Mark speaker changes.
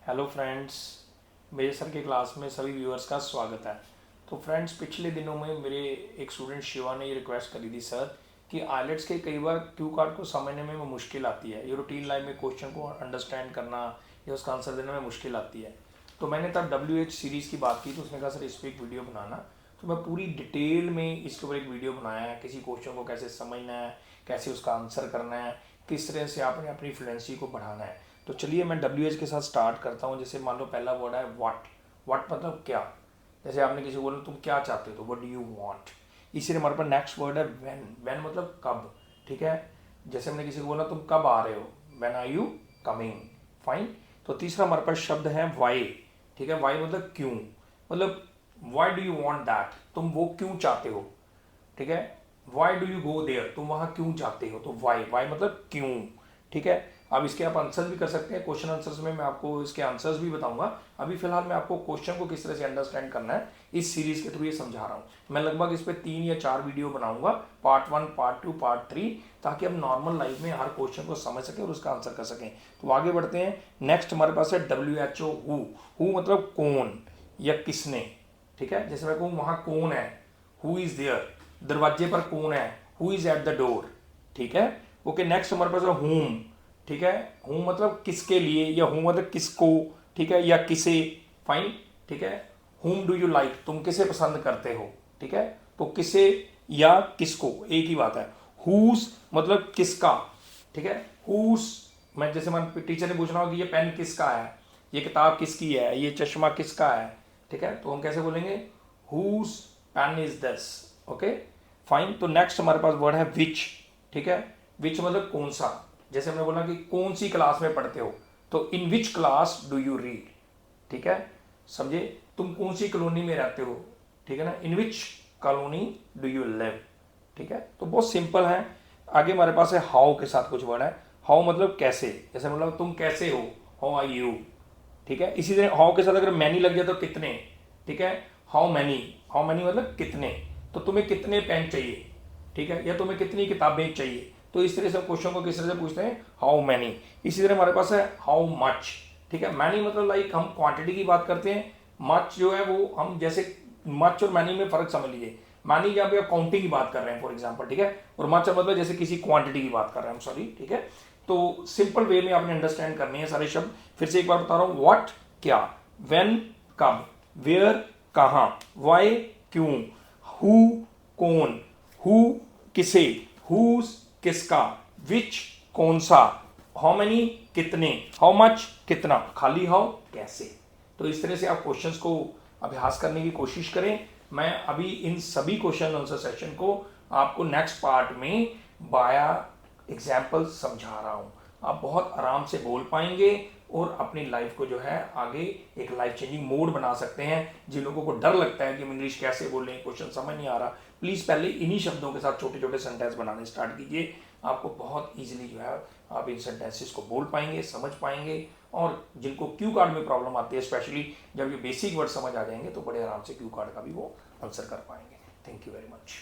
Speaker 1: Hello friends, मेरे sir के class में सभी व्यूअर्स का स्वागत है। तो फ्रेंड्स, पिछले दिनों में मेरे एक स्टूडेंट शिवा ने ये रिक्वेस्ट करी थी सर कि आइलेट्स के कई बार क्यू कार्ड को समझने में मुश्किल आती है, ये रूटीन लाइफ में क्वेश्चन को अंडरस्टैंड करना या उसका आंसर देने में मुश्किल आती है। तो मैंने तब WH सीरीज़ की बात की तो उसने कहा सर इस पर एक वीडियो बनाना। तो मैं पूरी डिटेल में इसके ऊपर एक वीडियो बनाया है, किसी क्वेश्चन को कैसे समझना है, कैसे उसका आंसर करना है, किस तरह से आपने अपनी फ्लुएंसी को बढ़ाना है। तो चलिए मैं WH के साथ स्टार्ट करता हूँ। जैसे मान लो पहला वर्ड है व्हाट। व्हाट मतलब क्या। जैसे आपने किसी को बोला तुम क्या चाहते हो, तो व्हाट डू यू वांट। इसी हमारे पास नेक्स्ट वर्ड है व्हेन। व्हेन मतलब कब, ठीक है। जैसे हमने किसी को बोला तुम कब आ रहे हो, when are you coming, fine. तो तीसरा हमारे पास शब्द है वाई, ठीक है। वाई मतलब क्यों, मतलब why do you want that, तुम वो क्यों चाहते हो, ठीक है। Why do you go there, तुम वहां क्यों जाते हो, तो वाई। वाई मतलब क्यों, ठीक है। अब इसके आप आंसर भी कर सकते हैं, क्वेश्चन आंसर्स में मैं आपको इसके आंसर्स भी बताऊंगा। अभी फिलहाल मैं आपको क्वेश्चन को किस तरह से अंडरस्टैंड करना है इस सीरीज के थ्रू ये समझा रहा हूँ। मैं लगभग इस पे 3 या 4 वीडियो बनाऊंगा, पार्ट 1, पार्ट 2, पार्ट 3, ताकि हम नॉर्मल लाइफ में हर क्वेश्चन को समझ सकें और उसका आंसर कर सकें। तो आगे बढ़ते हैं। नेक्स्ट हमारे पास है WHO। हु मतलब कौन या किसने, ठीक है। जैसे मैं कहूँ वहां कौन है, हु इज देयर, दरवाजे पर कौन है, who is at the door, ठीक है। ओके, नेक्स्ट हमारे पास है होम, ठीक है। होम मतलब किसके लिए, या होम मतलब किसको, ठीक है, या किसे, फाइन, ठीक है। होम डू यू लाइक, तुम किसे पसंद करते हो, ठीक है। तो किसे या किसको एक ही बात है। हुज मतलब किसका, ठीक है। हुज, मैं जैसे मैं टीचर ने पूछना हो कि ये पेन किसका है, ये किताब किसकी है, ये चश्मा किसका है, ठीक है। तो हम कैसे बोलेंगे, whose pen is this, okay, fine. तो नेक्स्ट हमारे पास वर्ड है विच, ठीक है। विच मतलब कौन सा। जैसे हमने बोला कि कौन सी क्लास में पढ़ते हो, तो in which class do you read, ठीक है। समझे, तुम कौन सी कॉलोनी में रहते हो, ठीक है ना, इन विच कॉलोनी डू यू लिव, ठीक है। तो बहुत सिंपल है। आगे हमारे पास है हाउ के साथ कुछ वर्ड है। हाउ मतलब कैसे, जैसे मतलब तुम कैसे हो, हाउ आर यू, ठीक है। इसी तरह हाउ के साथ अगर मैनी लग जाए तो कितने, ठीक है। हाउ मैनी, हाउ मैनी मतलब कितने, तो तुम्हें कितने पेन चाहिए, ठीक है, या तुम्हें कितनी किताबें चाहिए। तो इस तरह से क्वेश्चन को किस तरह से पूछते हैं, हाउ मैनी। इसी तरह हमारे पास है हाउ मच, ठीक है। मैनी मतलब लाइक हम क्वांटिटी की बात करते हैं, मच जो है वो हम जैसे मच और मैनी में फर्क समझ लीजिए। मैनी जहाँ पे आप काउंटिंग की बात कर रहे हैं फॉर एग्जाम्पल, ठीक है, और मच मतलब जैसे किसी क्वांटिटी की बात कर रहे हैं, सॉरी, ठीक है। तो सिंपल वे में आपने अंडरस्टैंड करने हैं सारे शब्द। फिर से एक बार बता रहा हूं, व्हाट क्या, व्हेन कब, वेयर कहां, व्हाई क्यों, हु कौन, हु किसे, हुज किसका, विच कौन सा, हाउ मेनी कितने, हाउ मच कितना, खाली हाउ कैसे। तो इस तरह से आप क्वेश्चंस को अभ्यास करने की कोशिश करें। मैं अभी इन सभी क्वेश्चन आंसर सेशन को आपको नेक्स्ट पार्ट में बाया एग्जाम्पल समझा रहा हूं। आप बहुत आराम से बोल पाएंगे और अपनी लाइफ को जो है आगे एक लाइफ चेंजिंग मोड बना सकते हैं। जिन लोगों को डर लगता है कि हम इंग्लिश कैसे बोलें, क्वेश्चन समझ नहीं आ रहा, प्लीज़ पहले इन्हीं शब्दों के साथ छोटे छोटे सेंटेंस बनाने स्टार्ट कीजिए। आपको बहुत ईजिली जो है आप इन सेंटेंसेस को बोल पाएंगे, समझ पाएंगे। और जिनको क्यू कार्ड में प्रॉब्लम आती है, स्पेशली जब ये बेसिक वर्ड समझ आ जाएंगे, तो बड़े आराम से क्यू कार्ड का भी वो आंसर कर पाएंगे। Thank you very much.